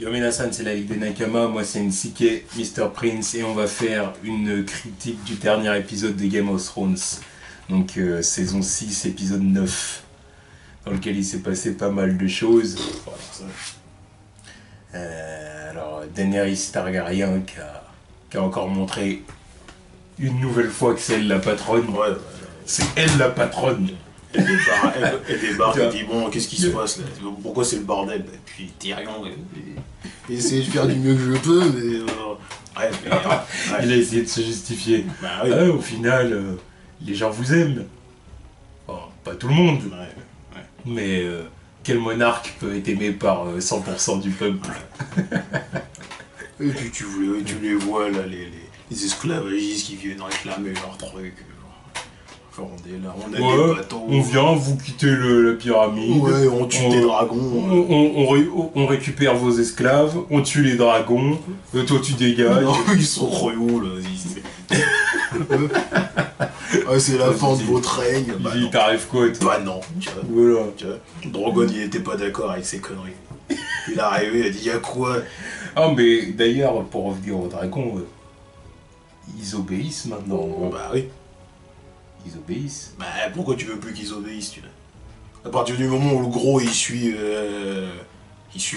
Yo Minasan, c'est la Ligue des Nakama, moi c'est Nsike, Mr. Prince, et on va faire une critique du dernier épisode de Game of Thrones. Donc saison 6, épisode 9, dans lequel il s'est passé pas mal de choses. Alors Daenerys Targaryen qui a encore montré une nouvelle fois que c'est elle la patronne. Ouais. C'est elle la patronne. Elle débarque, elle dit bon, qu'est-ce qui se passe là? Pourquoi c'est le bordel? Et puis Tyrion, essaye de faire du mieux que je peux, mais. Ouais. Il a essayé de se justifier. Bah oui. Au final, les gens vous aiment. Bon, pas tout le monde, Ouais. mais quel monarque peut être aimé par 100% du peuple? Et puis tu les vois là, les esclavagistes qui viennent réclamer leur truc. Genre, on est là, on a des bateaux. On vient, vous quittez la pyramide. Ouais, on tue des dragons. On récupère vos esclaves, on tue les dragons, toi tu dégages. Non, ils sont relous là. C'est la fin de votre règne. Bah il t'arrive quoi toi? Bah non, tu vois. Voilà. Tu vois. Drogon il était pas d'accord avec ces conneries. Il est arrivé, il a dit y'a quoi? Ah mais d'ailleurs, pour revenir aux dragons, ils obéissent maintenant. Bah oui. Ils obéissent. Bah pourquoi tu veux plus qu'ils obéissent, tu vois? À partir du moment où le gros il suit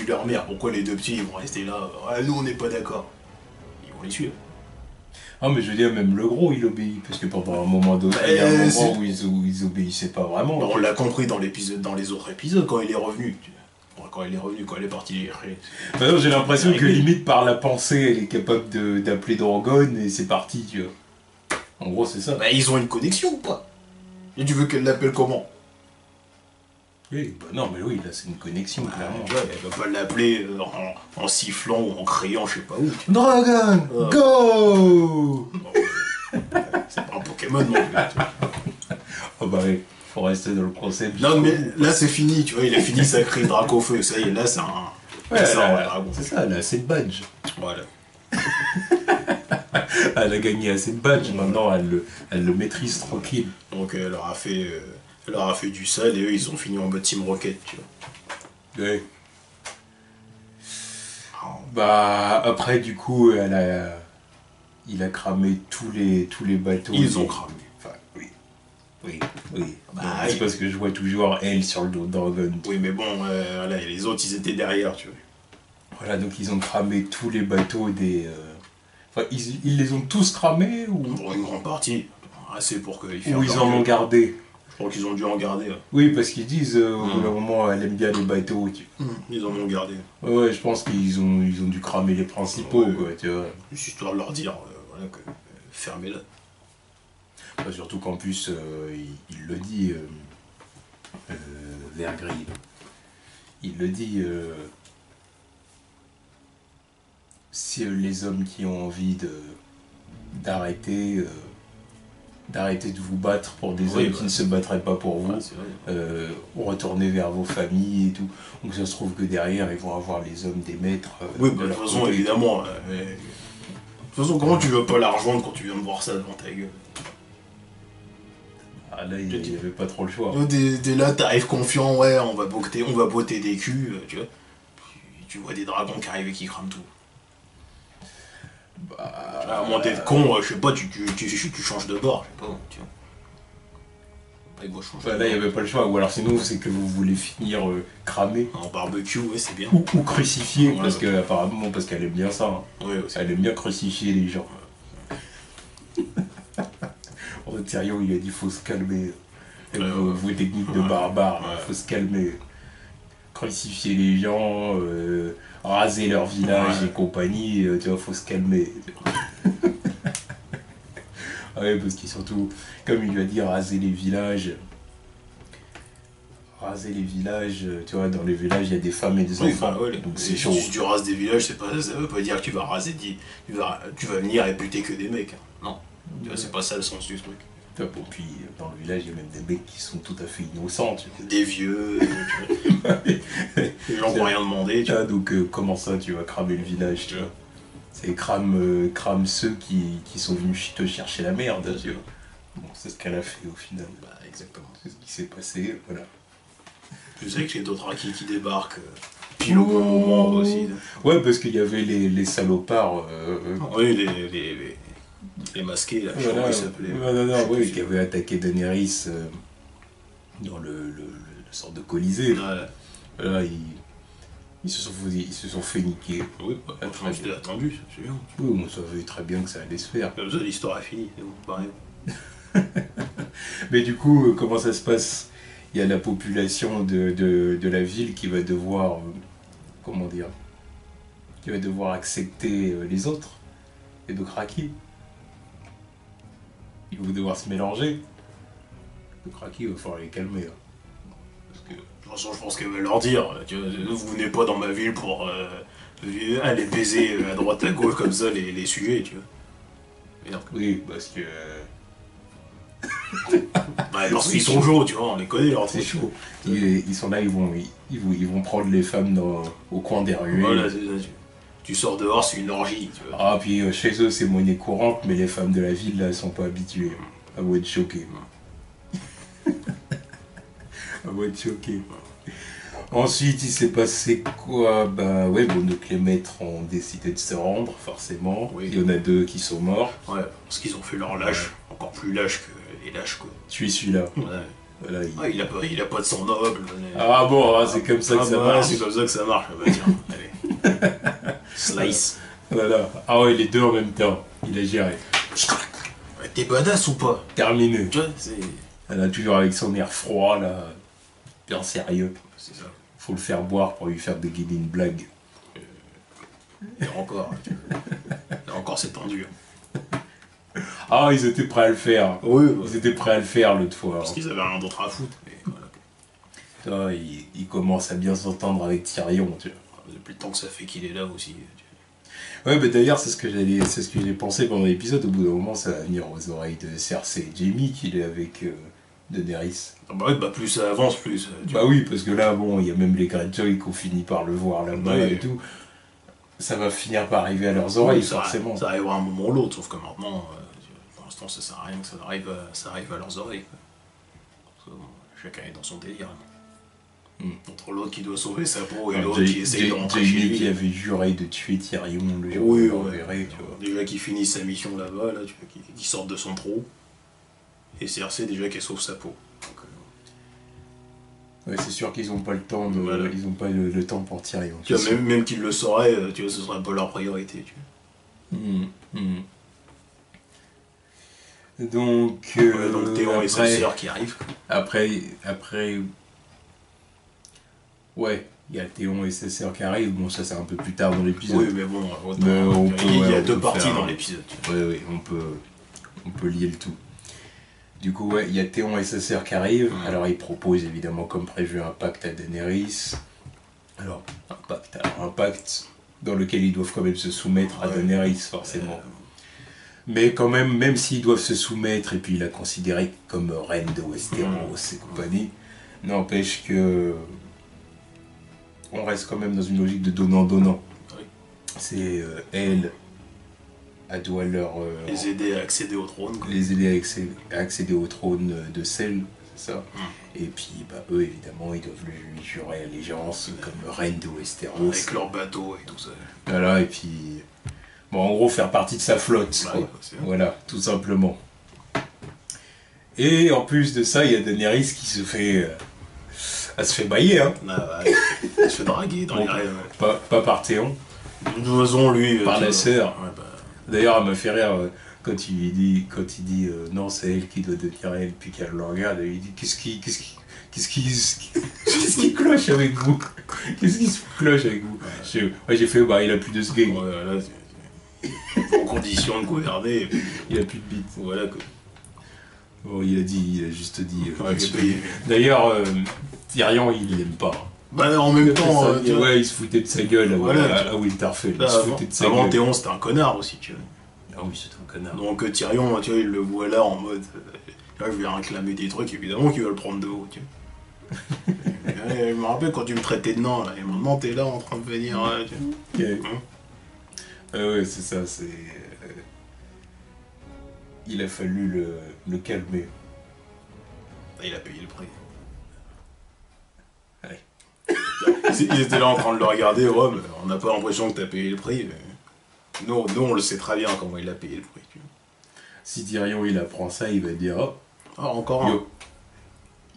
leur mère, pourquoi les deux petits ils vont rester là? Ah, nous on n'est pas d'accord. Ils vont les suivre. Ah mais je veux dire, même le gros il obéit, parce que pendant un moment donné, il y a un moment où ils obéissaient pas vraiment. On l'a compris dans les autres épisodes quand il est revenu. Quand elle est partie. J'ai l'impression que limite par la pensée, elle est capable d'appeler Drogon et c'est parti, tu vois. En gros, c'est ça. Bah, ils ont une connexion ou pas? Et tu veux qu'elle l'appelle comment? Oui, bah non, mais oui, là c'est une connexion, clairement. Ouais, elle va pas l'appeler en sifflant ou en criant, je sais pas où. Dragon, go. C'est pas un Pokémon non plus. Oh bah oui, faut rester dans le concept. Non, mais là c'est fini, tu vois, il a fini sa crise Dracofeu, ça y est, là c'est un. Ouais, c'est ça, elle a assez de badges. Voilà. Elle a gagné assez de badges, maintenant elle le maîtrise tranquille. Donc elle leur a fait du sale et eux ils ont fini en mode Team Rocket, tu vois. Ouais. Bah après du coup il a cramé tous les bateaux. Ils ont cramé. Enfin oui. Bah, c'est parce que je vois toujours elle sur le dos de Dragon. Oui mais bon, voilà, et les autres ils étaient derrière, tu vois. Voilà, donc ils ont cramé tous les bateaux des... Enfin, ils les ont tous cramés ou... Pour une grande partie. Assez pour qu'ils Ou ils en ont gardé. Je crois qu'ils ont dû en garder. Ouais. Oui, parce qu'ils disent, au bout d'un moment, elle aime bien les bateaux. Ils en ont gardé. Ouais, je pense qu'ils ont dû cramer les principaux, quoi, tu vois. Juste histoire de leur dire, voilà, que fermez-la. Bah, surtout qu'en plus, il le dit, Vergris. Il le dit... si les hommes qui ont envie d'arrêter de vous battre pour des hommes qui ne se battraient pas pour vous, retournez vers vos familles et tout. Donc ça se trouve que derrière ils vont avoir les hommes des maîtres. Oui, bah, de toute façon évidemment. De toute façon, comment tu veux pas la rejoindre quand tu viens de voir ça devant ta gueule? Ah là il n'y avait pas trop le choix. T'es là, t'arrives confiant, ouais, on va botter des culs, tu vois. Puis tu vois des dragons qui arrivent et qui crament tout. Bah, à moins d'être con, je sais pas, tu changes de bord, je sais pas, tu vois. Bah, là il n'y avait pas le choix, ou alors sinon c'est que vous voulez finir cramé. En barbecue, ouais, c'est bien. Ou crucifié, parce qu'elle aime bien ça. Hein. Ouais, aussi. Elle aime bien crucifier les gens. Tyrion il a dit faut se calmer. Vos techniques de barbare, faut se calmer. Crucifier les gens, raser leur village et compagnie, tu vois, faut se calmer. Ouais, parce qu'il surtout, comme il lui a dit, raser les villages, tu vois, dans les villages il y a des femmes et des enfants, donc c'est chaud. Si tu rases des villages, ça veut pas dire que tu vas raser, tu vas venir et buter que des mecs. Non, tu vois, c'est pas ça le sens du truc. Bon, puis dans le village il y a même des mecs qui sont tout à fait innocents, tu vois. Des vieux, les gens qui n'ont rien demandé, tu vois. Donc comment ça tu vas cramer le village, tu vois. C'est crame ceux qui sont venus te chercher la merde, tu vois. Bon, c'est ce qu'elle a fait au final. Bah exactement. C'est ce qui s'est passé, voilà. Je sais que j'ai d'autres acquis qui débarquent, pile au bon moment aussi. Ouais, parce qu'il y avait les salopards. Oui, les masqués, là, je sais pas Voilà, comment ils s'appelaient. non, oui, qui avaient attaqué Daenerys dans le sorte de Colisée. Ouais. Voilà, ils se sont fait niquer. Oui, bah, franchement, c'était attendu, c'est sûr. Oui, on savait très bien que ça allait se faire. Comme ça, l'histoire est finie, c'est bon, pareil. Mais du coup, comment ça se passe? Il y a la population de la ville qui va devoir, comment dire, qui va devoir accepter les autres, les Dothraki. Ils vont devoir se mélanger. Les Dothraki, il va falloir les calmer. Hein. Parce que, de toute façon, je pense qu'elle va leur dire, tu vois, vous venez pas dans ma ville pour aller baiser à droite à gauche comme ça les sujets, tu vois. Merde. Oui, parce que Ouais, parce qu'ils sont chauds, tu vois, on les connaît, leur c'est truc. chaud. Ils sont là, ils vont prendre les femmes au coin des rues. Voilà, c'est ça. Tu sors dehors, c'est une orgie, tu vois. Ah, puis chez eux, c'est monnaie courante, mais les femmes de la ville, là, elles sont pas habituées. Elles vont être choquées. Elles vont être choquées. Ensuite, il s'est passé quoi? Bah ouais, bon, donc les maîtres ont décidé de se rendre, forcément. Oui. Il y en a 2 qui sont morts. Ouais, parce qu'ils ont fait leur lâche, encore plus lâche que les lâches, quoi. Tu es celui-là. Ouais. Voilà, Ah, il a pas de sang noble. Ah bon, ah, c'est comme ça que ça marche. C'est comme ça que ça marche. Ah bah tiens, allez. Slice. Voilà. Ah ouais, les 2 en même temps. Il a géré. Ouais, t'es badass ou pas? Terminé. Tu vois, c'est... Elle a toujours avec son air froid, là. Bien sérieux. C'est ça. Faut le faire boire pour lui faire dégainer une blague. Et encore, tu vois. Et encore, c'est tendu. Ah, ils étaient prêts à le faire. Oui, Ils étaient prêts à le faire l'autre fois. parce qu'ils avaient rien d'autre à foutre. Mais voilà. Ah, il commence à bien s'entendre avec Tyrion, tu vois. Depuis le temps que ça fait qu'il est là aussi. Ouais, mais d'ailleurs, c'est ce que j'ai pensé pendant l'épisode. Au bout d'un moment, ça va venir aux oreilles de Cersei et Jaime qu'il est avec Daenerys. Ah bah ouais, bah plus ça avance, plus. Bah oui, parce que là, bon, il y a même les Greyjoy qui ont fini par le voir là-bas Ouais. et tout. Ça va finir par arriver à leurs oreilles, ça, forcément. Ça arrivera à un moment ou l'autre, sauf que maintenant, pour l'instant, ça sert à rien que ça arrive à leurs oreilles. Quoi. Parce que, bon, chacun est dans son délire. Entre l'autre qui doit sauver sa peau et l'autre qui essaye de rentrer chez Jaime lui. qui avait juré de tuer Tyrion le jour Oui, où on ouais. verrait, tu vois. Déjà qu'il finisse sa mission là-bas, là, tu vois, qu'il sorte de son trou. Et Cersei, déjà qu'elle sauve sa peau. Donc, Ouais, c'est sûr qu'ils n'ont pas le temps Voilà. ils ont pas le temps pour Tyrion. tu vois, même qu'ils le sauraient, tu vois, ce serait un peu leur priorité. Tu vois. Donc, Donc Théon et sa après, sœur qui arrivent. après, ouais, il y a Théon et ses sœurs qui arrivent. Bon, ça c'est un peu plus tard dans l'épisode. Oui, mais bon, autant, Mais on peut, il y ouais, a on 2 peut parties faire, dans l'épisode. tu vois. Oui, on peut lier le tout. Du coup, ouais, il y a Théon et sa sœur qui arrivent. Alors, ils proposent évidemment, comme prévu, un pacte à Daenerys. Alors, un pacte dans lequel ils doivent quand même se soumettre à Daenerys, forcément. Mais quand même s'ils doivent se soumettre et puis la considérer comme reine de Westeros et compagnie, n'empêche que on reste quand même dans une logique de donnant-donnant. Oui. C'est elle doit leur Les aider à accéder au trône. Quoi. les aider à accéder au trône de Sel, c'est ça. Et puis bah, eux évidemment ils doivent lui jurer allégeance comme reine de Westeros. Avec leur bateau et tout ça. Voilà, et puis bon, en gros faire partie de sa flotte, Bah quoi. oui, c'est vrai. Voilà, tout simplement. Et en plus de ça, il y a Daenerys qui se fait elle se fait bailler, hein. Ah, ouais, il se fait draguer dans les rêves. Ouais. Pas par Théon, De toute façon, lui. par la sœur. Ouais, bah, D'ailleurs, elle me fait rire quand il dit non, c'est elle qui doit devenir elle, puis qu'elle le regarde, et il dit qu'est-ce qui cloche avec vous? Qu'est-ce qui se cloche avec vous? J'ai fait bah il a plus de sgeg, ouais, là, en condition de gouverner. il a plus de bite. Voilà quoi. Bon, il a juste dit. Ouais, il est payé. D'ailleurs, Tyrion, il l'aime pas. Bah, en même temps. tu vois, ouais, il se foutait de sa gueule Voilà. à Winterfell. là, Il se foutait de sa avant gueule. Théon, c'était un connard aussi, tu vois. Ah oui, c'est un connard. Donc Tyrion, tu vois, il le voit là en mode. Là, je vais réclamer des trucs, évidemment, qu'il va le prendre de haut, tu vois. Je me rappelle quand tu me traitais de nain, là, et maintenant t'es là en train de venir. Tu vois. Ok. Ouais, c'est ça, c'est. Il a fallu le calmer. Il a payé le prix. Ouais. Ils étaient là en train de le regarder, ouais, mais on n'a pas l'impression que t'as payé le prix. Mais... Nous, on le sait très bien comment il a payé le prix. Tu vois. Si Tyrion il apprend ça, il va dire oh, ah, encore un.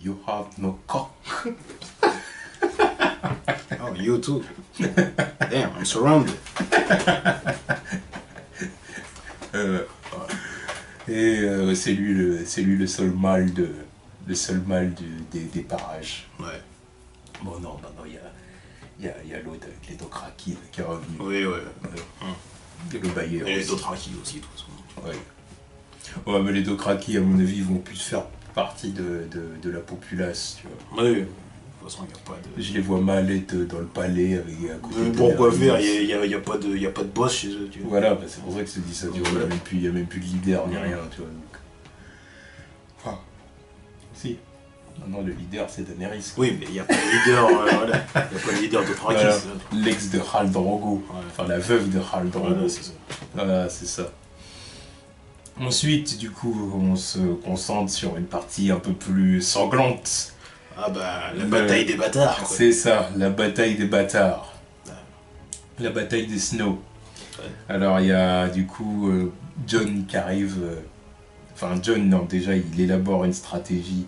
You have no cock. Oh, you too. Damn, I'm surrounded. C'est lui le seul mâle des parages. Ouais. Bon non, il y a l'autre avec les Dothraki qui est revenu. Oui, ouais. Le bailleur. Et les Dothraki aussi, de toute façon. Ouais, mais les Dothraki, à mon avis, vont plus faire partie de la populace, tu vois. Oui. De toute façon, il n'y a pas de... Je les vois mal être dans le palais avec à côté de pourquoi faire? Il n'y a pas de boss chez eux, tu vois. Voilà, bah c'est pour ça que je te dis ça, tu vois. Il n'y a même plus de leader ni rien, tu vois. Donc... Enfin, si. Non, le leader, c'est Daenerys. Oui, mais il n'y a pas de leader, voilà. Il n'y a pas de leader de Dothraki. Voilà. L'ex de Khal Drogo. Ouais. Enfin, la veuve de Khal Drogo. Voilà, c'est ça. Voilà, c'est ça. Ensuite, du coup, on se concentre sur une partie un peu plus sanglante. Ah bah, la bataille des bâtards, quoi. C'est ça, la bataille des bâtards. La bataille des Snow. Ouais. Alors, il y a, du coup, Jon qui arrive... Enfin, Jon, non, déjà, il élabore une stratégie.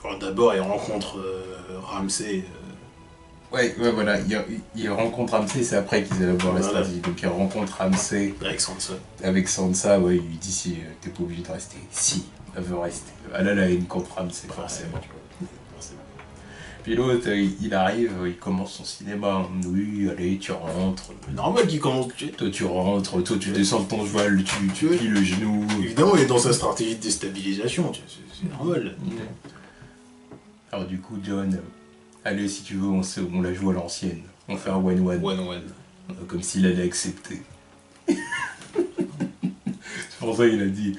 Alors, d'abord, il rencontre Ramsay... Ouais, voilà, il rencontre Ramsay, c'est après qu'ils élaborent la stratégie. Donc il rencontre Ramsay avec Sansa, ouais, il lui dit si t'es pas obligé de rester. Si, elle veut rester. Elle a la haine contre Ramsay, forcément. Puis l'autre, il arrive, il commence son cinéma. Oui, allez, tu rentres. Normal qu'il commence. Toi, tu rentres, toi, tu descends de ton cheval, tu plies le genou. Évidemment, il est dans sa stratégie de déstabilisation, c'est normal. Alors du coup, Jon... Allez, si tu veux, on la joue à l'ancienne. On fait un 1-1. 1-1. Comme s'il allait accepter. C'est pour ça qu'il a dit,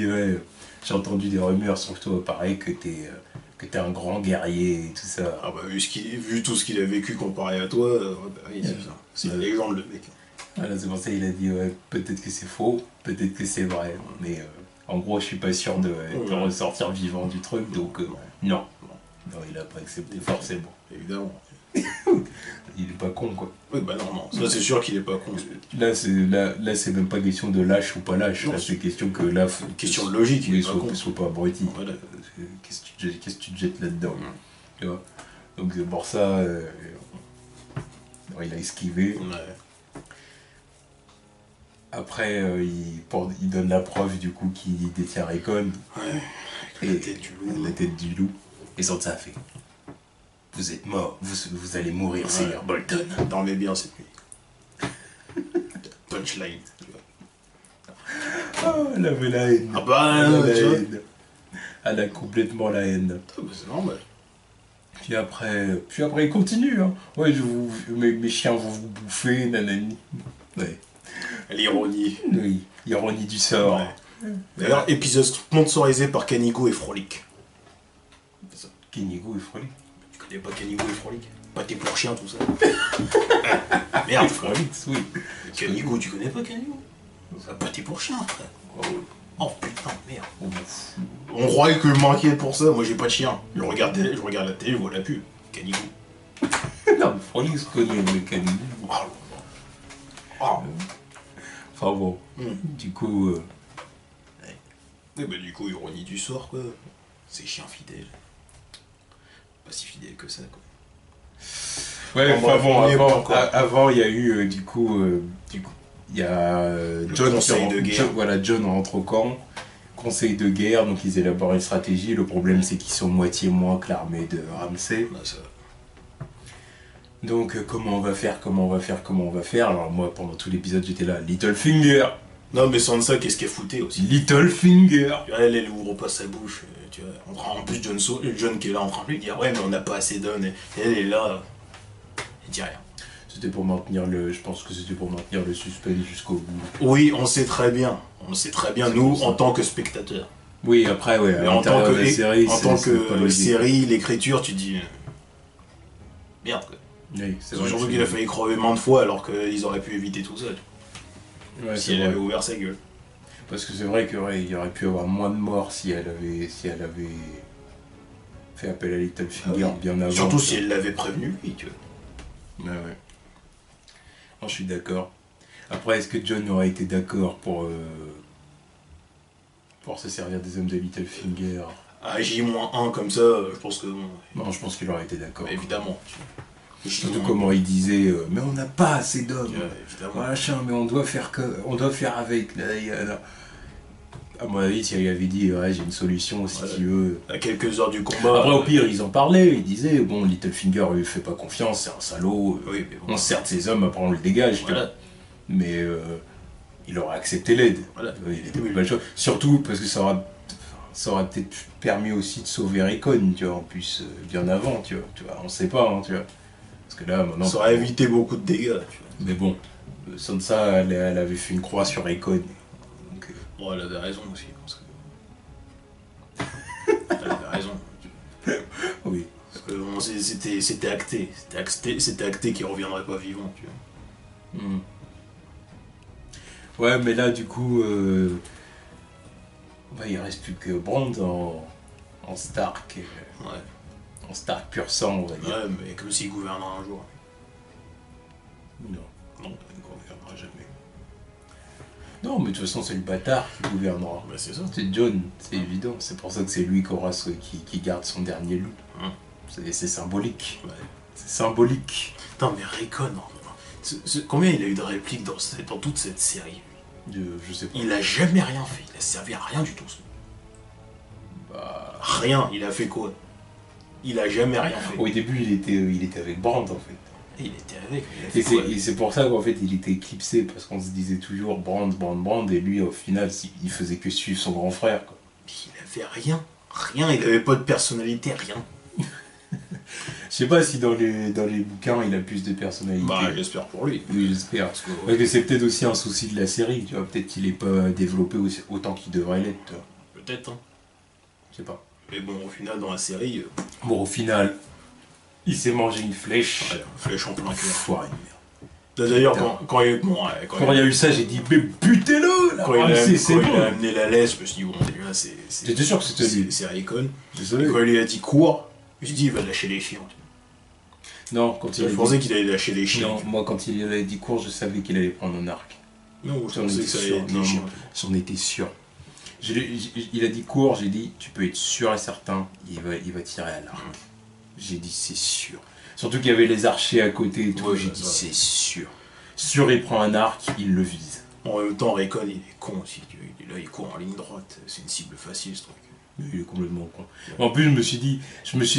ouais, j'ai entendu des rumeurs sur toi, pareil, que t'es un grand guerrier et tout ça. Ah bah, vu tout ce qu'il a vécu comparé à toi, bah oui, c'est ça. C'est la légende, le mec. Voilà, c'est pour ça qu'il a dit, ouais, peut-être que c'est faux, peut-être que c'est vrai, mais en gros, je suis pas sûr de ressortir vivant du truc, donc non. Non, il a pas accepté, forcément. Évidemment. Il est pas con, quoi. Oui, bah non. Ça, c'est sûr qu'il est pas con. Là, c'est même pas question de lâche ou pas lâche. Non, là, c'est question que là... Question de logique, il est pas con. Soit pas abruti. Voilà. Qu'est-ce que tu te jettes là-dedans, tu vois. Donc, c'est pour ça... il a esquivé. Ouais. Après, il donne la preuve, du coup, qu'il détient Rickon. Ouais. Avec la tête du loup. Et Sansa a fait. Vous êtes mort, vous allez mourir, Seigneur Bolton. Dormez bien cette nuit. Punchline. Oh, elle avait la haine. Ah bah, elle a complètement la haine. Ah bah, c'est normal. Puis après, il continue. Hein. Ouais, mes chiens vont vous bouffer, nanani. Ouais. L'ironie. Oui, ironie du sort. Ouais. D'ailleurs, épisode sponsorisé par Canigo et Frolic. Canigo et Frolic. Tu connais pas Canigo et Frolic? Pâté pour chien, tout ça. Merde, Frolic, oui. Canigo, tu connais pas Canigo? Pâté pour chien, frère. Oh putain, merde. On croyait que je m'inquiète pour ça, moi j'ai pas de chien. Je regarde la télé, je vois la pub. Canigo. Non, mais Frolic se connaît, mais Canigo. Enfin bon, du coup... Et bah du coup, ironie du sort, quoi. C'est chien fidèle. Pas si fidèle que ça, quoi. Ouais, enfin bon, avant il y a eu, du coup, il y a Jon Jon rentre au camp, conseil de guerre, donc ils élaborent une stratégie. Le problème, c'est qu'ils sont moitié moins que l'armée de Ramsay. Bah, ça... Donc, comment on va faire? Alors moi, pendant tout l'épisode, j'étais là, Littlefinger. Non, mais Sansa, qu'est-ce qu'elle foutait aussi? Littlefinger. Elle ouvre pas sa bouche, tu vois. En plus, Jon qui est là en train de lui dire, ouais, mais on n'a pas assez d'hommes. Et elle est là, elle dit rien. C'était pour maintenir je pense que c'était pour maintenir le suspense jusqu'au bout. Oui, on sait très bien, nous, en tant que spectateurs. Oui, après, ouais. Mais en tant que série, l'écriture, tu dis, merde, quoi. Oui, c'est vrai. Surtout qu'il a failli crever maintes fois alors qu'ils auraient pu éviter tout ça. Ouais, si elle avait ouvert sa gueule. Parce que c'est vrai qu'il y aurait pu avoir moins de morts si elle avait fait appel à Littlefinger bien avant. Surtout si elle l'avait prévenu, lui, tu vois. Ouais. Non, je suis d'accord. Après, est-ce que Jon aurait été d'accord pour se servir des hommes de Littlefinger? À J-1 comme ça, je pense que... Non, je pense qu'il aurait été d'accord. Évidemment. Surtout comment il disait mais on n'a pas assez d'hommes. Évidemment. Machin, mais on doit faire avec. À mon avis, si il avait dit j'ai une solution si tu veux. À quelques heures du combat. Après, au pire, ils en parlaient. Ils disaient bon, Littlefinger lui fait pas confiance, c'est un salaud. Oui, mais bon, on sert de ses hommes, après on le dégage. Voilà. Mais il aurait accepté l'aide. Voilà. Il était pas le choix. Surtout parce que ça aurait peut-être permis aussi de sauver Rickon, tu vois, en plus, bien avant, tu vois, on sait pas, hein, tu vois. Parce que là, maintenant... Ça aurait évité beaucoup de dégâts, tu vois. Mais bon, Sansa, elle avait fait une croix sur Rickon. Bon, elle avait raison aussi, parce que... elle avait raison. Oui. Parce que bon, c'était acté. C'était acté qu'il reviendrait pas vivant, tu vois. Ouais, mais là, du coup... il reste plus que Brand en Stark. Ouais. En Stark pur sang, on va dire. Ouais, mais comme s'il gouvernera un jour. Non, il ne gouvernera jamais. Non, mais de toute façon, c'est le bâtard qui gouvernera. Bah, c'est ça. C'est Jon, c'est évident. C'est pour ça que c'est lui qui garde son dernier loup. C'est symbolique. Ouais. C'est symbolique. Putain, mais Rickon, combien il a eu de répliques dans toute cette série? Je sais pas. Il a jamais rien fait. Il a servi à rien du tout. Rien. Il a fait quoi? Il a jamais rien fait. Au début, il était avec Brand, en fait. Et il était avec. Et c'est pour ça qu'en fait, il était éclipsé, parce qu'on se disait toujours Brand, et lui, au final, il faisait que suivre son grand frère, quoi. Mais il avait rien. Rien. Il avait pas de personnalité, rien. Je sais pas si dans les bouquins, il a plus de personnalité. Bah, j'espère pour lui. Oui, j'espère. Parce que c'est peut-être aussi un souci de la série, tu vois. Peut-être qu'il est pas développé autant qu'il devrait l'être, tu vois. Peut-être, hein. Je sais pas. Mais bon, au final, dans la série... Bon, au final, il s'est mangé une flèche. Ouais, une flèche en plein cœur. Foiré, merde. D'ailleurs, quand il y a eu ça, j'ai dit, mais butez-le là. Quand il a amené la laisse, je me suis dit, bon, déjà, j'étais sûr que c'était lui. C'est Rickon. Désolé. Quand il lui a dit cours, je me suis dit, il va lâcher les chiens. Non, quand il a pensé qu'il allait lâcher les chiens. Non, moi, quand il a dit cours, je savais qu'il allait prendre un arc. Non, je pensais que ça allait être les chiens. J'en étais sûr. Il a dit cours, j'ai dit, tu peux être sûr et certain, il va tirer à l'arc. J'ai dit, c'est sûr. Surtout qu'il y avait les archers à côté et tout, ouais, j'ai dit, c'est sûr. Sûr, il prend un arc, il le vise. En même temps, Rickon, il est con aussi. Là, il court en ligne droite. C'est une cible facile, ce truc. Il est complètement con. Ouais. En plus, je me suis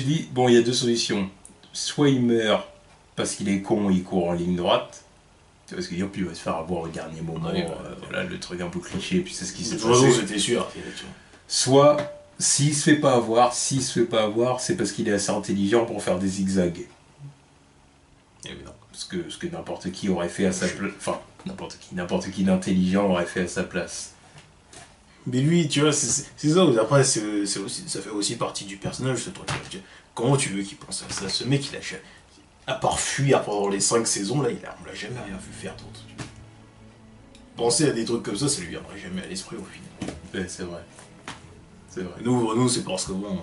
dit, bon, il y a deux solutions. Soit il meurt parce qu'il est con, il court en ligne droite. Parce qu'il il va se faire avoir au dernier moment. Voilà, le truc un peu cliché, puis c'est ce qui s'est passé. C'était sûr. Soit, s'il se fait pas avoir, c'est parce qu'il est assez intelligent pour faire des zigzags. Ce que n'importe qui aurait fait à sa place. Enfin, n'importe qui d'intelligent aurait fait à sa place. Mais lui, tu vois, c'est ça. Après, ça fait aussi partie du personnage, ce truc. Comment tu veux qu'il pense à ça? Ce mec, il a à part fuir pendant les 5 saisons, là, on l'a jamais rien vu faire d'autre. Penser à des trucs comme ça lui viendrait jamais à l'esprit au final. Ouais, c'est vrai. Nous c'est parce que bon,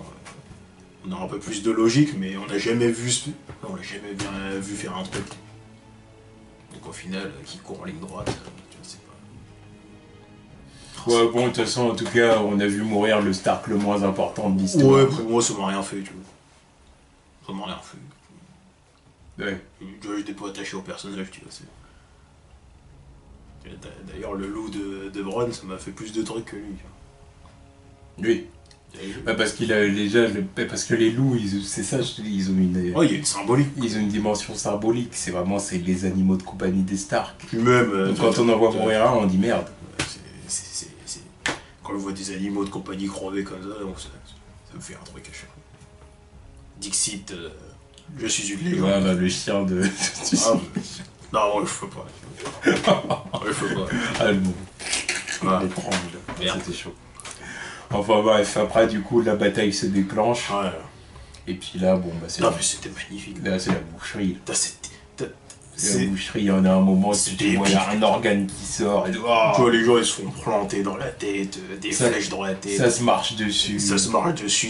on a un peu plus de logique, mais on l'a jamais vu bien vu faire un truc. Donc au final, qui court en ligne droite, tu vois, c'est pas... Ouais, bon, de toute façon, en tout cas, on a vu mourir le Stark le moins important de l'histoire. Ouais, pour moi, ça m'a rien fait, tu vois. Ça m'a rien fait. Ouais. J'étais pas attaché au personnage, tu vois. D'ailleurs, le loup de Bronn, ça m'a fait plus de trucs que lui. Oui. Bah parce qu'il a déjà parce que les loups, c'est ça, je te dis, ils ont une. Oh, il y a une symbolique. Ils ont une dimension symbolique. C'est les animaux de compagnie des Stark. Puis même. Donc quand on en voit mourir un, on dit merde. Quand on voit des animaux de compagnie crever comme ça, ça me fait un truc à chaque fois. Dixit, je suis une légende. Ouais, bah, le chien de. Non, je peux pas. Je peux pas. Ah, le bon. Ah. L'étrange. C'était chaud. Enfin bref, après du coup la bataille se déclenche. Ouais. Et puis là, bon bah c'est. Non mais c'était magnifique. Là c'est la boucherie. La boucherie, il y en a un moment, tu vois, il y a un organe qui sort. Et tu vois, les gens, ils se font planter dans la tête, des flèches dans la tête. Ça se marche dessus.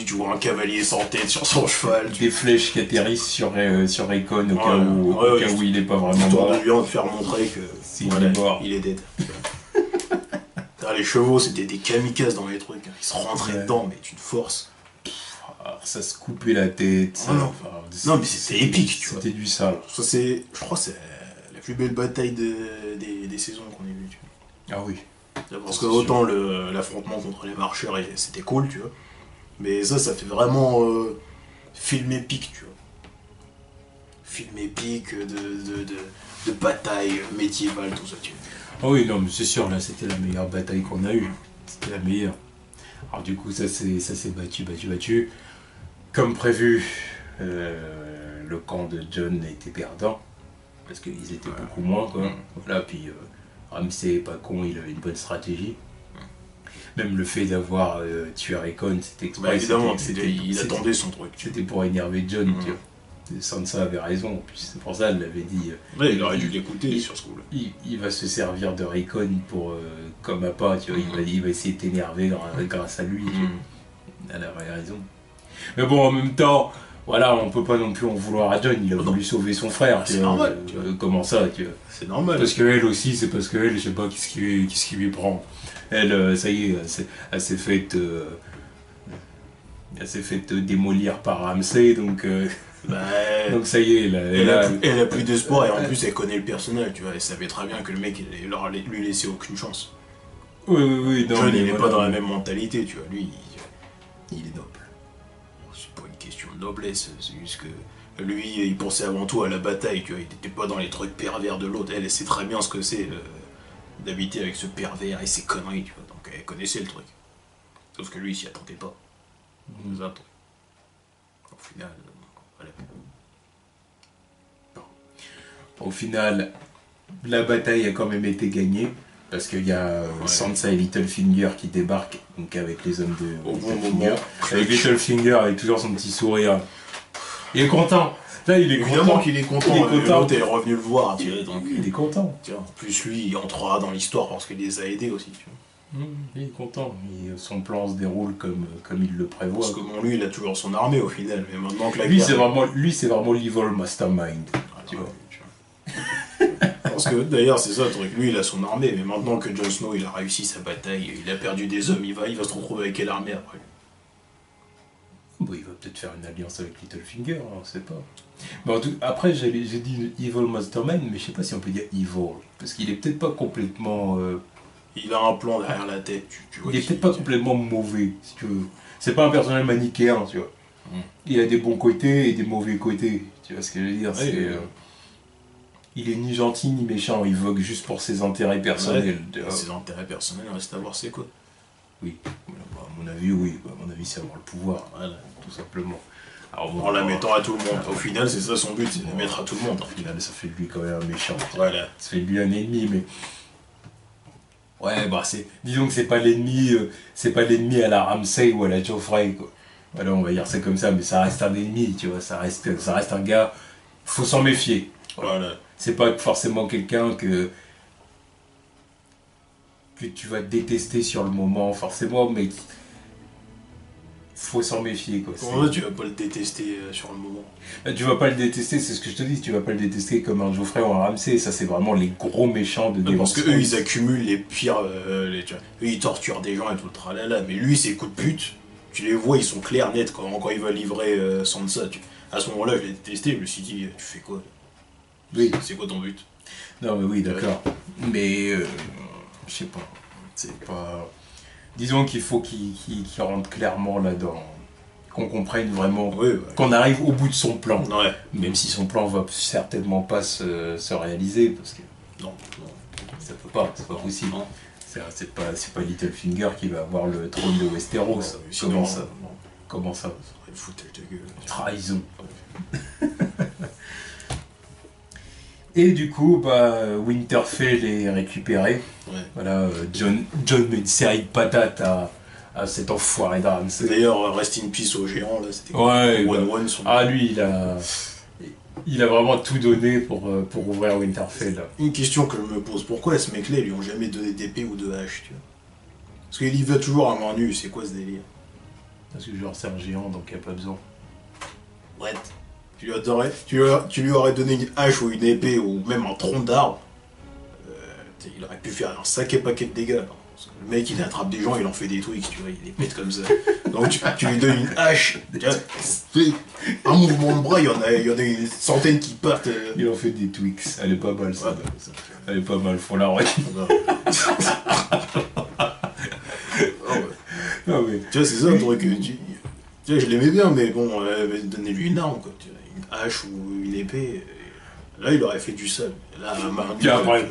Tu vois un cavalier sans tête sur son cheval. Des flèches qui atterrissent sur Raycon au cas où il est pas vraiment mort. Histoire de bien te faire montrer que il est dead. Les chevaux, c'était des kamikazes dans les trucs. Ils se rentraient dedans, mais d'une force. Ça se coupait la tête. Non, mais c'était épique, tu vois. C'était du sale. Ça, je crois que c'est la plus belle bataille des saisons qu'on ait vues, tu vois. Ah oui. Parce que autant l'affrontement contre les marcheurs, c'était cool, tu vois. Mais ça fait vraiment film épique, tu vois. Film épique de bataille médiévale, tout ça, tu vois. Ah oui, non, mais c'est sûr, là, c'était la meilleure bataille qu'on a eue. C'était la meilleure. Alors du coup, ça s'est battu. Comme prévu, le camp de Jon était perdant, parce qu'ils étaient beaucoup moins, quoi. Voilà, puis Ramsay, pas con, il avait une bonne stratégie. Même le fait d'avoir tué Raycon, c'était exprès. Évidemment, il attendait son truc. C'était pour énerver Jon, tu vois. Sansa avait raison, puis c'est pour ça qu'elle l'avait dit. Il aurait dû l'écouter sur ce coup-là. Il va se servir de Raycon pour, comme appât, tu vois, il va essayer de t'énerver grâce à lui. Elle avait raison. Mais bon, en même temps, voilà, on peut pas non plus en vouloir à Jon, il a voulu sauver son frère. C'est normal. Comment ça, tu vois. C'est normal. Parce qu'elle aussi, c'est parce qu'elle, je sais pas qu'est-ce qui lui prend. Elle, ça y est, elle s'est faite démolir par Ramsay, donc ça y est, elle a plus d'espoir et en plus elle connaît le personnage, tu vois, elle savait très bien que le mec il lui laissait aucune chance. Oui, non. Jon, il est pas dans la même mentalité, tu vois, lui, il est noble. C'est pas une question de noblesse, c'est juste que lui, il pensait avant tout à la bataille, tu vois, il était pas dans les trucs pervers de l'autre, elle sait très bien ce que c'est d'habiter avec ce pervers et ses conneries, tu vois, donc elle connaissait le truc. Sauf que lui, il s'y attendait pas. C'est ça, au final, voilà. Au final, la bataille a quand même été gagnée, parce qu'il y a Sansa et Littlefinger qui débarquent, donc avec les hommes de Littlefinger. Avec Littlefinger, avec toujours son petit sourire. Il est content. Là, il est évidemment content. Qu'il est content. L'autre est revenu le voir, tu vois, donc il est content. Tiens, en plus, lui, il entrera dans l'histoire parce qu'il les a aidés aussi, tu vois. Il est content, son plan se déroule comme il le prévoit. Parce que bon, lui, il a toujours son armée au final, mais maintenant que la lui, guerre... c'est vraiment l'evil mastermind. Tu vois. Parce que d'ailleurs, c'est ça le truc, lui, il a son armée, mais maintenant que Jon Snow, il a réussi sa bataille, il a perdu des hommes, il va se retrouver avec quelle armée après? Bon, il va peut-être faire une alliance avec Littlefinger, on sait pas. Bon, après, j'ai dit evil mastermind, mais je sais pas si on peut dire evil, parce qu'il est peut-être pas complètement... Il a un plan derrière la tête, tu vois. Il est peut-être pas complètement mauvais, si tu veux. C'est pas un personnage manichéen, tu vois. Il a des bons côtés et des mauvais côtés, tu vois ce que je veux dire. Il est ni gentil ni méchant, il vogue juste pour ses intérêts personnels. Ses intérêts personnels, reste à voir c'est quoi. Oui, à mon avis, oui. À mon avis, c'est avoir le pouvoir, voilà, tout simplement. Alors, en la mettant à tout le monde. Au final, c'est ça son but, c'est de mettre à tout le monde. Au final, ça fait de lui quand même un méchant. Voilà. Ça fait de lui un ennemi, mais... Ouais, disons que c'est pas l'ennemi à la Ramsay ou à la Joffrey, quoi. Voilà, on va dire ça comme ça, mais ça reste un ennemi, tu vois, ça reste un gars, faut s'en méfier. Voilà. C'est pas forcément quelqu'un que tu vas détester sur le moment, forcément, mais faut s'en méfier, quoi. Comment tu vas pas le détester sur le moment? Tu vas pas le détester, c'est ce que je te dis, tu vas pas le détester comme un Joffrey ou un Ramsay, ça c'est vraiment les gros méchants de Game of Thrones. Parce qu'eux ils accumulent les pires, eux ils torturent des gens et tout le tralala, mais lui ses coups de pute, tu les vois, ils sont clairs, nets, quand il va livrer Sansa, à ce moment-là je l'ai détesté, je me suis dit, tu fais quoi? Oui. C'est quoi ton but? Non mais oui, d'accord, mais je sais pas, c'est pas... Disons qu'il faut qu'il rentre clairement là-dedans, qu'on comprenne vraiment, qu'on arrive au bout de son plan. Ouais. Même si son plan va certainement pas se réaliser, parce que non, ça peut pas, c'est pas possible. C'est pas Littlefinger qui va avoir le trône de Westeros. Comment ça? Foutage de gueule. Trahison. Et du coup, Winterfell est récupéré. Ouais. Voilà, Jon met une série de patates à cet enfoiré d'Ramsay. D'ailleurs, rest in peace au géant, là, c'était ouais, one-one. lui, il a... Il a vraiment tout donné pour ouvrir Winterfell. Une question que je me pose, pourquoi ce mec-là, ils lui ont jamais donné d'épée ou de hache, tu vois? Parce qu'il y va toujours à main nue, c'est quoi ce délire? Parce que genre c'est un géant, donc il n'y a pas besoin. What? Tu lui aurais donné une hache ou une épée ou même un tronc d'arbre, il aurait pu faire un sacré paquet de dégâts. Parce que le mec, il attrape des gens, il en fait des tweaks, tu vois, il les pète comme ça. Donc tu lui donnes une hache, un mouvement de bras, il y en a une centaine qui partent. Il en fait des tweaks, elle est pas mal ça. Ouais, elle est pas mal, faut la regarder. Non, mais... Tu vois, c'est ça le truc. Tu vois, je l'aimais bien, mais bon, donnez-lui une arme, quoi. Tu vois, une hache ou une épée. Là, il aurait fait du sol. Là, puis après,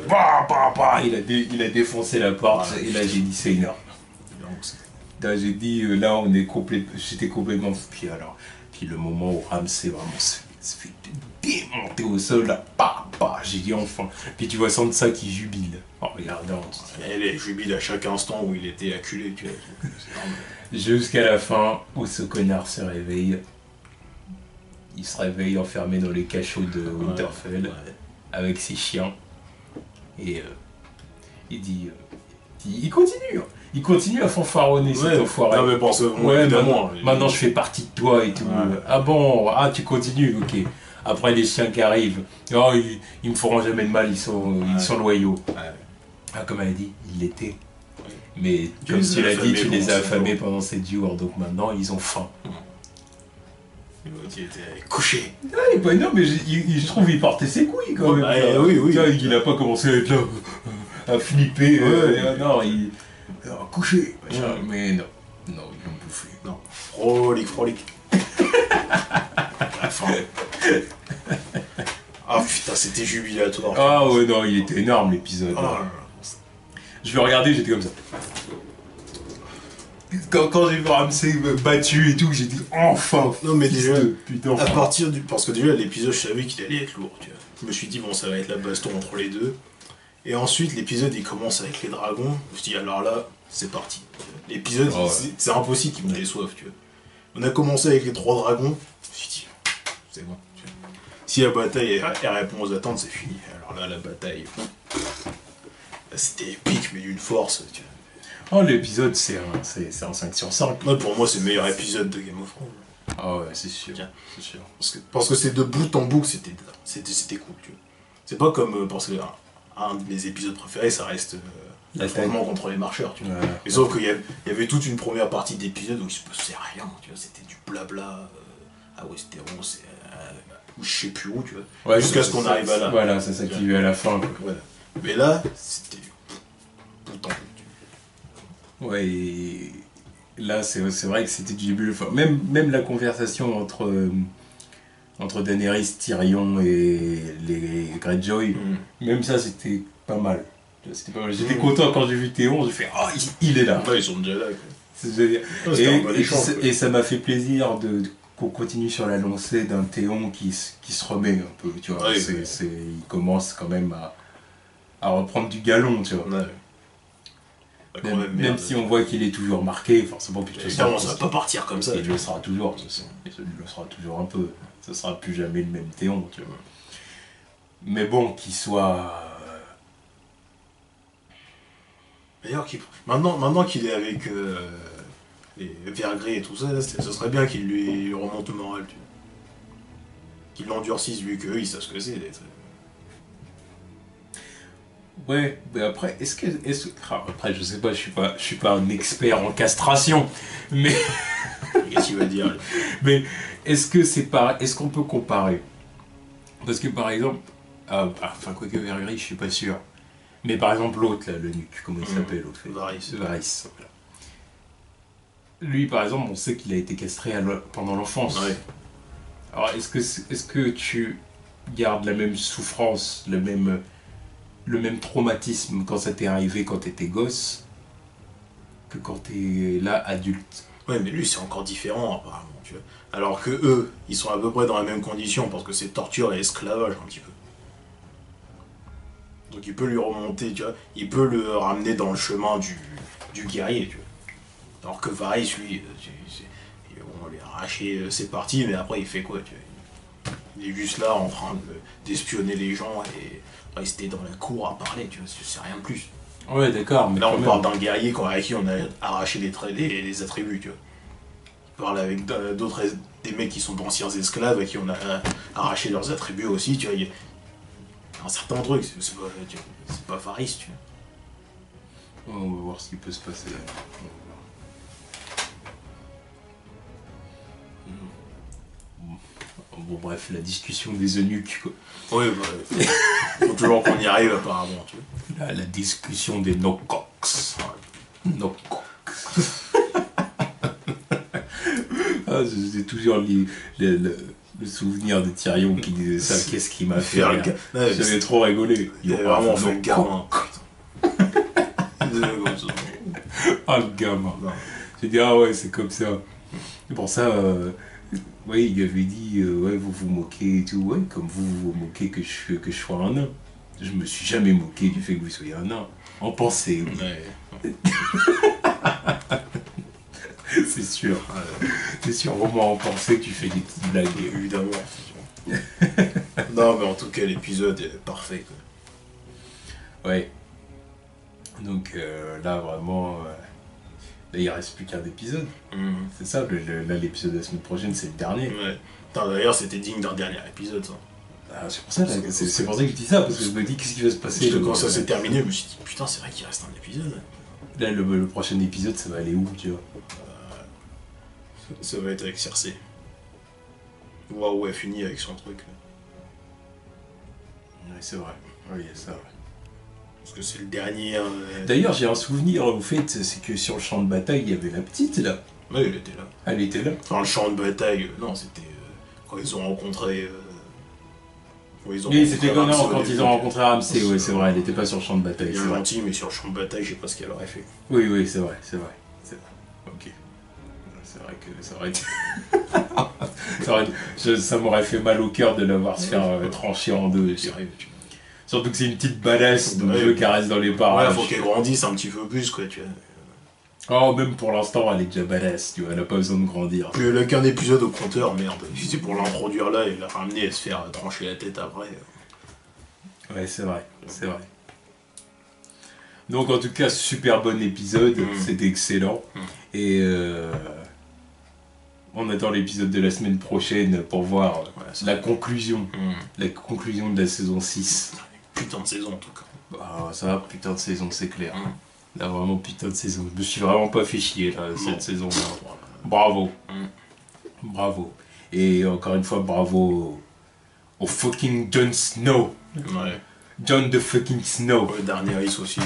il a défoncé la porte, et là, j'ai dit, c'est une arme. Là, j'ai dit, là, j'étais complètement... Puis le moment où Ramsay vraiment se fait démonter au sol, là, j'ai dit enfin. Puis tu vois Sansa qui jubile en regardant. Elle jubile à chaque instant où il était acculé, tu vois. Jusqu'à la fin où ce connard se réveille. Il se réveille enfermé dans les cachots de Winterfell avec ses chiens. Et il dit... il continue à fanfaronner cet enfoiré. Non mais pense évidemment. Maintenant je fais partie de toi et tout. Ah bon, tu continues, ok. Après les chiens qui arrivent, oh, ils me feront jamais de mal, ils sont loyaux. Comme elle a dit, ils l'étaient. Mais comme tu l'as dit, tu les as affamés pendant 7 jours, donc maintenant ils ont faim. Qui était couché. Non mais je trouve qu'il portait ses couilles quand même. Oui. Il n'a pas commencé à être là, à flipper. Non, il... couché. Mais non, ils l'ont bouffé. Non. Frolic. La fin. Ah putain, c'était jubilatoire. Ah ouais, non, il était énorme l'épisode. Je le regardais, j'étais comme ça. Quand j'ai vu Ramsay battu et tout, j'ai dit enfin. Non mais déjà, putain, à partir du... Parce que déjà l'épisode, je savais qu'il allait être lourd, tu vois. Je me suis dit bon, ça va être la baston entre les deux. Et ensuite l'épisode il commence avec les dragons. Je me suis dit alors là, c'est parti. L'épisode, c'est impossible qu'il me déçoive, tu vois. On a commencé avec les 3 dragons. Je me suis dit c'est bon. Tu vois. Si la bataille elle répond aux attentes, c'est fini. Alors là, la bataille, c'était épique mais d'une force, tu vois. Oh, l'épisode, c'est un 5 sur 5. Ouais, pour moi, c'est le meilleur épisode de Game of Thrones. Ah ouais, c'est sûr. C'est sûr. Parce que c'est de bout en bout que c'était cool, tu vois. C'est pas comme... parce que un de mes épisodes préférés, ça reste l'affrontement contre les marcheurs, tu vois. Mais sauf qu'il y avait toute une première partie d'épisode où il se passait rien, tu vois. C'était du blabla à Westeros, ou je sais plus où, tu vois. Ouais, jusqu'à ce qu'on arrive à là. Voilà, c'est ça qui est à la fin. Voilà. Mais là, c'était bout en bout. Ouais, et là c'est vrai que c'était du début. Même la conversation entre Daenerys, Tyrion et les Greyjoy, même ça c'était pas mal. J'étais content quand j'ai vu Théon, j'ai fait il est là. Ouais, ils sont déjà là. Et ça m'a fait plaisir qu'on continue sur la lancée d'un Théon qui se remet un peu, tu vois. Il commence quand même à reprendre du galon, tu vois. Même si on voit qu'il est toujours marqué, forcément, ça va pas partir comme ça. Il le sera toujours, de toute façon. Il le sera toujours un peu. Ça sera plus jamais le même Théon, tu vois. Mais bon, qu'il soit... D'ailleurs, maintenant qu'il est avec les Vergrés et tout ça, ce serait bien qu'il lui remonte le moral, tu vois. Qu'il l'endurcisse, vu qu'eux, ils savent ce que c'est d'être... Ouais, mais après, après, je sais pas, je suis pas un expert en castration, mais... Qu'est-ce qu'il va dire? Mais est-ce qu'on peut comparer? Parce que par exemple, quoique Vergris, je suis pas sûr. Mais par exemple, l'autre, là, le nuque, comment il s'appelle, l'autre? Varys. Voilà. Lui, par exemple, on sait qu'il a été castré pendant l'enfance. Ouais. Alors, est-ce que tu gardes la même souffrance, le même traumatisme quand ça t'est arrivé quand t'étais gosse que quand t'es là adulte? Ouais, mais lui c'est encore différent apparemment, tu vois. Alors que eux, ils sont à peu près dans la même condition parce que c'est torture et esclavage un petit peu. Donc il peut lui remonter, tu vois, il peut le ramener dans le chemin du guerrier, tu vois. Alors que Varys, lui, on lui a arraché ses parties, mais après il fait quoi, tu vois. Il est juste là en train d'espionner les gens et rester dans la cour à parler, tu vois, c'est rien de plus. Ouais, d'accord. Mais là, on parle d'un guerrier à qui on a arraché les attributs, tu vois. On parle avec d'autres, des mecs qui sont d'anciens esclaves à qui on a arraché leurs attributs aussi, tu vois. Il y a un certain truc, c'est pas Faris, tu vois. On va voir ce qui peut se passer. Bon, bref, la discussion des eunuques, quoi. Oui, bah, faut toujours qu'on y arrive, apparemment, tu vois. La discussion des no-cox. No-cox. Ah, j'ai toujours le souvenir de Tyrion qui disait ça, qu'est-ce qui m'a fait rire. J'avais trop rigolé. Il a vraiment fait le gamin. Ah, le gamin. J'ai dit, ah ouais, c'est comme ça. C'est pour ça, ouais, il avait dit, ouais, vous vous moquez et tout, ouais, comme vous vous moquez que je sois un nain. Je me suis jamais moqué du fait que vous soyez un nain. En pensée, oui. Ouais. C'est sûr. C'est sûr, au moins en pensée que tu fais des petites blagues. Évidemment. Non, mais en tout cas, l'épisode est parfait, quoi. Ouais. Donc là, vraiment, là, il reste plus qu'un épisode. C'est ça, là, l'épisode de la semaine prochaine, c'est le dernier. Ouais. D'ailleurs, c'était digne d'un dernier épisode, ça. Ah, c'est pour ça, c'est pour ça que je dis ça, parce que je me dis qu'est-ce qui va se passer. Quand ça s'est terminé, je me suis dit, putain, c'est vrai qu'il reste un épisode. Là, le prochain épisode, ça va aller où, tu vois? Ça va être avec Cersei. Waouh, elle finit avec son truc. Oui, c'est vrai. Oui, c'est vrai. Parce que c'est le dernier. D'ailleurs, j'ai un souvenir, au fait, c'est que sur le champ de bataille, il y avait la petite, là. Oui, elle était là. Elle était là. Enfin, le champ de bataille, non, c'était quand ils ont rencontré. Oui, c'était quand ils ont rencontré Ramsay, ouais, c'est vrai, elle était pas sur le champ de bataille. Bien gentil, mais sur le champ de bataille, je sais pas ce qu'elle aurait fait. Oui, oui, c'est vrai. Ok. C'est vrai que ça m'aurait fait mal au cœur de l'avoir se faire trancher en deux. Surtout que c'est une petite badass, donc je caresse dans les parages. Ouais, faut qu'elle grandisse un petit peu plus, quoi, tu vois. Oh, même pour l'instant, elle est déjà badass, tu vois, elle a pas besoin de grandir. Puis elle a qu'un épisode au compteur, merde. Si c'est pour l'introduire là et la ramener et se faire trancher la tête après. Ouais, c'est vrai. Donc en tout cas, super bon épisode, c'était excellent. Et on attend l'épisode de la semaine prochaine pour voir la conclusion. La conclusion de la saison 6. Putain de saison en tout cas. Bah, ça va, putain de saison, c'est clair. Là, vraiment, putain de saison. Je me suis vraiment pas fait chier, là, cette saison-là. Bravo. Bravo. Et encore une fois, bravo au fucking Jon Snow. Ouais. Jon the fucking Snow. Ouais, Daenerys aussi.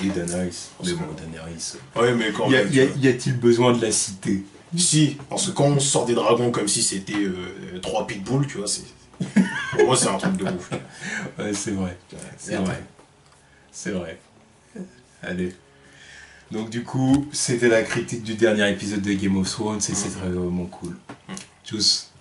Et Daenerys. Mais bon, Daenerys. Ouais, mais quand y a-t-il besoin de la citer? Si, parce que quand on sort des dragons comme si c'était 3 pitbulls, tu vois, pour moi c'est un truc de ouf. Ouais, c'est vrai. C'est vrai. Allez. Donc du coup, c'était la critique du dernier épisode de Game of Thrones et c'est vraiment cool. Tchuss.